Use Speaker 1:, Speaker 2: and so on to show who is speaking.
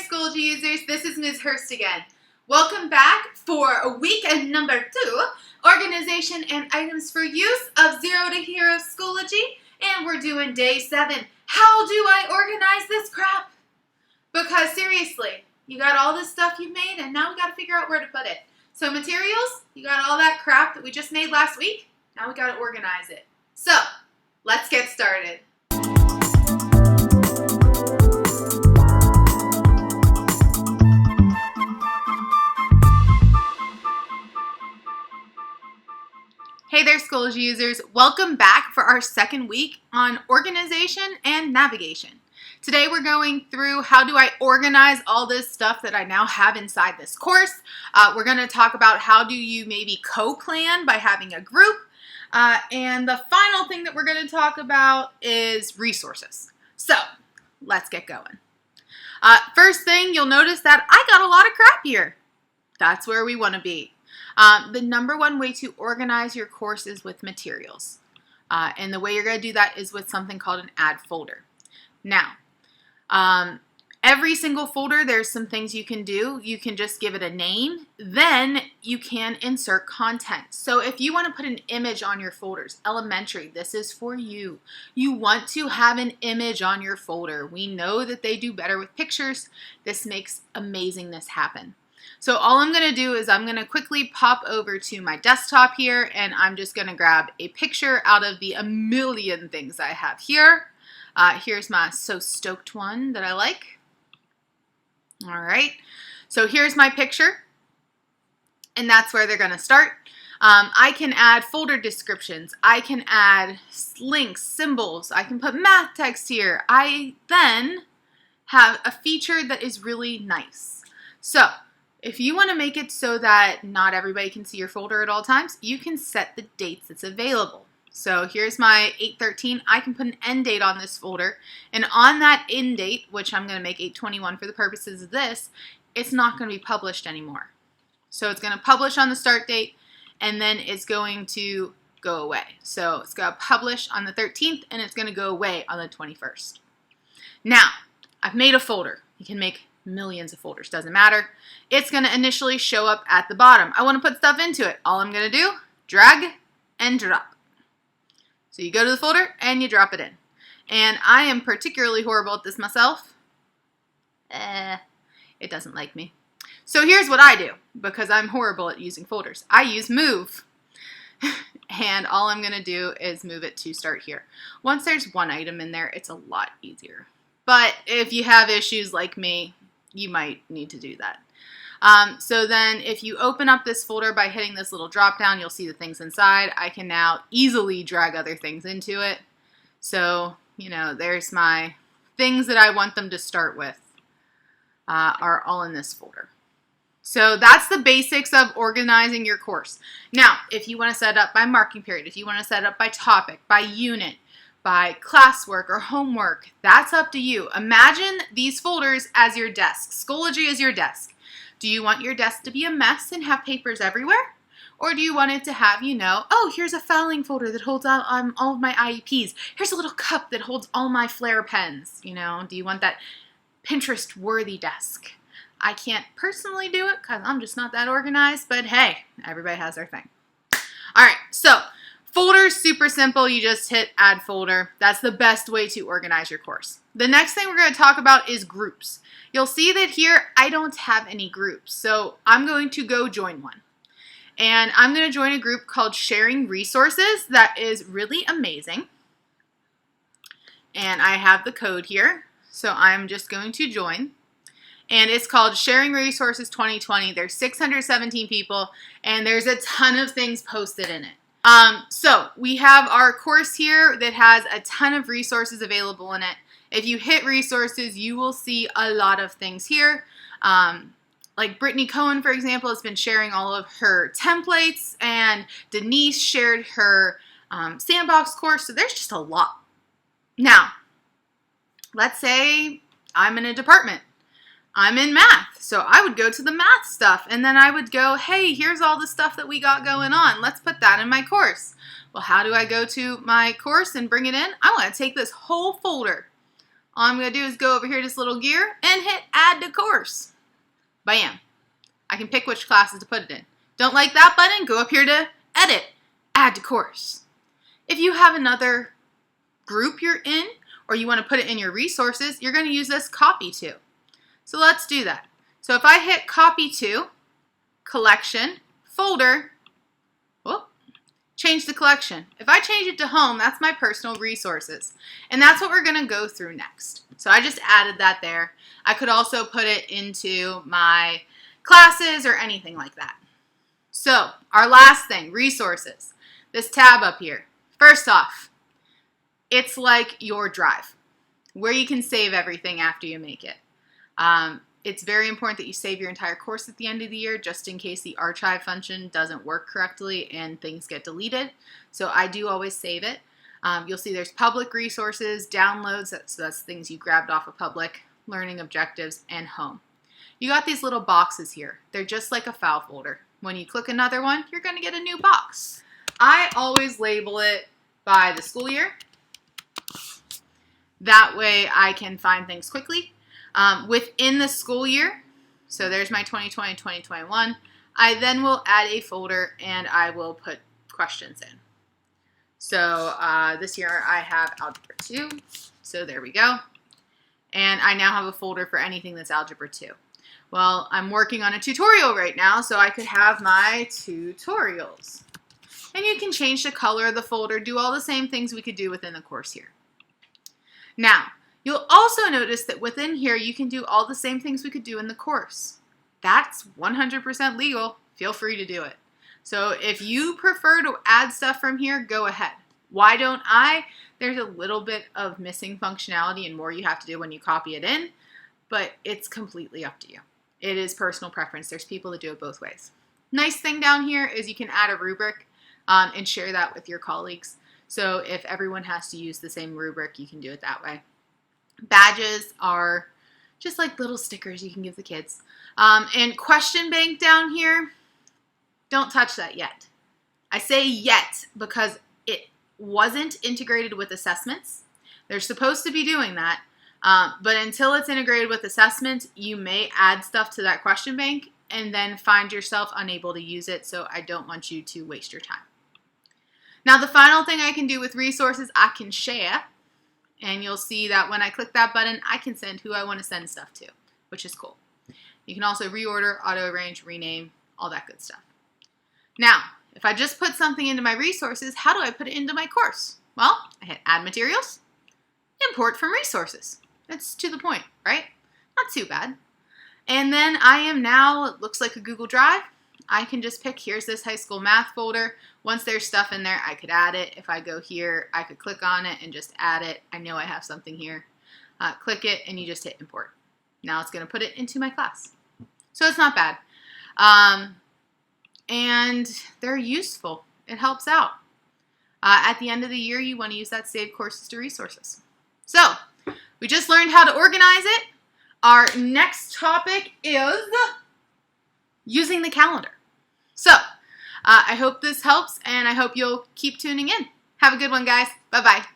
Speaker 1: Schoology users, this is Ms. Hurst again. Welcome back for week number 2, Organization and Items for Use of Zero to Hero Schoology, and we're doing day 7. How do I organize this crap? Because seriously, you got all this stuff you've made and now we got to figure out where to put it. So materials, you got all that crap that we just made last week, now we got to organize it. So, let's get started. Hey there, Schoology users. Welcome back for our second week on organization and navigation. Today we're going through how do I organize all this stuff that I now have inside this course. We're going to talk about how do you maybe co-plan by having a group. And the final thing that we're going to talk about is resources. So let's get going. First thing, you'll notice that I got a lot of crap here. That's where we want to be. The number one way to organize your course is with materials. And the way you're going to do that is with something called an add folder. Now, every single folder, there's some things you can do. You can just give it a name. Then you can insert content. So if you want to put an image on your folders, elementary, this is for you. You want to have an image on your folder. We know that they do better with pictures. This makes amazingness happen. So all I'm going to do is I'm going to quickly pop over to my desktop here and I'm just going to grab a picture out of the a million things I have here. Here's my So Stoked one that I like. All right, so here's my picture and that's where they're going to start. I can add folder descriptions. I can add links, symbols. I can put math text here. I then have a feature that is really nice. So if you want to make it so that not everybody can see your folder at all times, you can set the dates it's available. So here's my 8/13. I can put an end date on this folder, and on that end date, which I'm going to make 8/21 for the purposes of this, it's not going to be published anymore. So it's going to publish on the start date, and then it's going to go away. So it's going to publish on the 13th, and it's going to go away on the 21st. Now, I've made a folder. You can make millions of folders, doesn't matter. It's going to initially show up at the bottom. I want to put stuff into it. All I'm going to do, drag and drop. So you go to the folder and you drop it in. And I am particularly horrible at this myself. It doesn't like me. So here's what I do, because I'm horrible at using folders. I use move. And all I'm going to do is move it to start here. Once there's one item in there, it's a lot easier. But if you have issues like me, you might need to do that. So then if you open up this folder by hitting this little drop down, you'll see the things inside. I can now easily drag other things into it. So, you know, there's my things that I want them to start with are all in this folder. So that's the basics of organizing your course. Now, if you want to set it up by marking period, if you want to set it up by topic, by unit, by classwork or homework, that's up to you. Imagine these folders as your desk. Schoology is your desk. Do you want your desk to be a mess and have papers everywhere? Or do you want it to have, you know, oh, here's a filing folder that holds all of my IEPs. Here's a little cup that holds all my Flair pens. You know, do you want that Pinterest-worthy desk? I can't personally do it because I'm just not that organized, but hey, everybody has their thing. All right, so folders, super simple. You just hit add folder. That's the best way to organize your course. The next thing we're going to talk about is groups. You'll see that here I don't have any groups. So I'm going to go join one. And I'm going to join a group called Sharing Resources that is really amazing. And I have the code here. So I'm just going to join. And it's called Sharing Resources 2020. There's 617 people and there's a ton of things posted in it. So we have our course here that has a ton of resources available in it. If you hit resources, you will see a lot of things here. Like Brittany Cohen, for example, has been sharing all of her templates, and Denise shared her sandbox course. So there's just a lot. Now, let's say I'm in a department. I'm in math, so I would go to the math stuff, and then I would go, hey, here's all the stuff that we got going on. Let's put that in my course. Well, how do I go to my course and bring it in? I want to take this whole folder. All I'm going to do is go over here to this little gear and hit add to course. Bam. I can pick which classes to put it in. Don't like that button? Go up here to edit, add to course. If you have another group you're in or you want to put it in your resources, you're going to use this copy to. So let's do that. So if I hit copy to, collection, folder, whoop, change the collection. If I change it to home, that's my personal resources. And that's what we're going to go through next. So I just added that there. I could also put it into my classes or anything like that. So our last thing, resources. This tab up here. First off, it's like your drive, where you can save everything after you make it. It's very important that you save your entire course at the end of the year, just in case the archive function doesn't work correctly and things get deleted. So I do always save it. You'll see there's public resources, downloads, so that's things you grabbed off of public, learning objectives, and home. You got these little boxes here. They're just like a file folder. When you click another one, you're going to get a new box. I always label it by the school year. That way I can find things quickly. Within the school year, so there's my 2020-2021, I then will add a folder and I will put questions in. So this year I have Algebra 2, so there we go. And I now have a folder for anything that's Algebra 2. Well, I'm working on a tutorial right now, so I could have my tutorials. And you can change the color of the folder, do all the same things we could do within the course here. Now, you'll also notice that within here, you can do all the same things we could do in the course. That's 100% legal. Feel free to do it. So if you prefer to add stuff from here, go ahead. Why don't I? There's a little bit of missing functionality and more you have to do when you copy it in, but it's completely up to you. It is personal preference. There's people that do it both ways. Nice thing down here is you can add a rubric and share that with your colleagues. So if everyone has to use the same rubric, you can do it that way. Badges are just like little stickers you can give the kids. And question bank down here, don't touch that yet. I say yet because it wasn't integrated with assessments. They're supposed to be doing that. But until it's integrated with assessment, you may add stuff to that question bank and then find yourself unable to use it. So I don't want you to waste your time. Now the final thing I can do with resources, I can share. And you'll see that when I click that button, I can send who I want to send stuff to, which is cool. You can also reorder, auto-arrange, rename, all that good stuff. Now, if I just put something into my resources, how do I put it into my course? Well, I hit Add Materials, Import from Resources. It's to the point, right? Not too bad. And then I am now, it looks like a Google Drive. I can just pick, here's this high school math folder. Once there's stuff in there, I could add it. If I go here, I could click on it and just add it. I know I have something here. Click it and you just hit import. Now it's going to put it into my class. So it's not bad. And they're useful. It helps out. At the end of the year, you want to use that Save Courses to Resources. So we just learned how to organize it. Our next topic is using the calendar. So I hope this helps, and I hope you'll keep tuning in. Have a good one, guys. Bye-bye.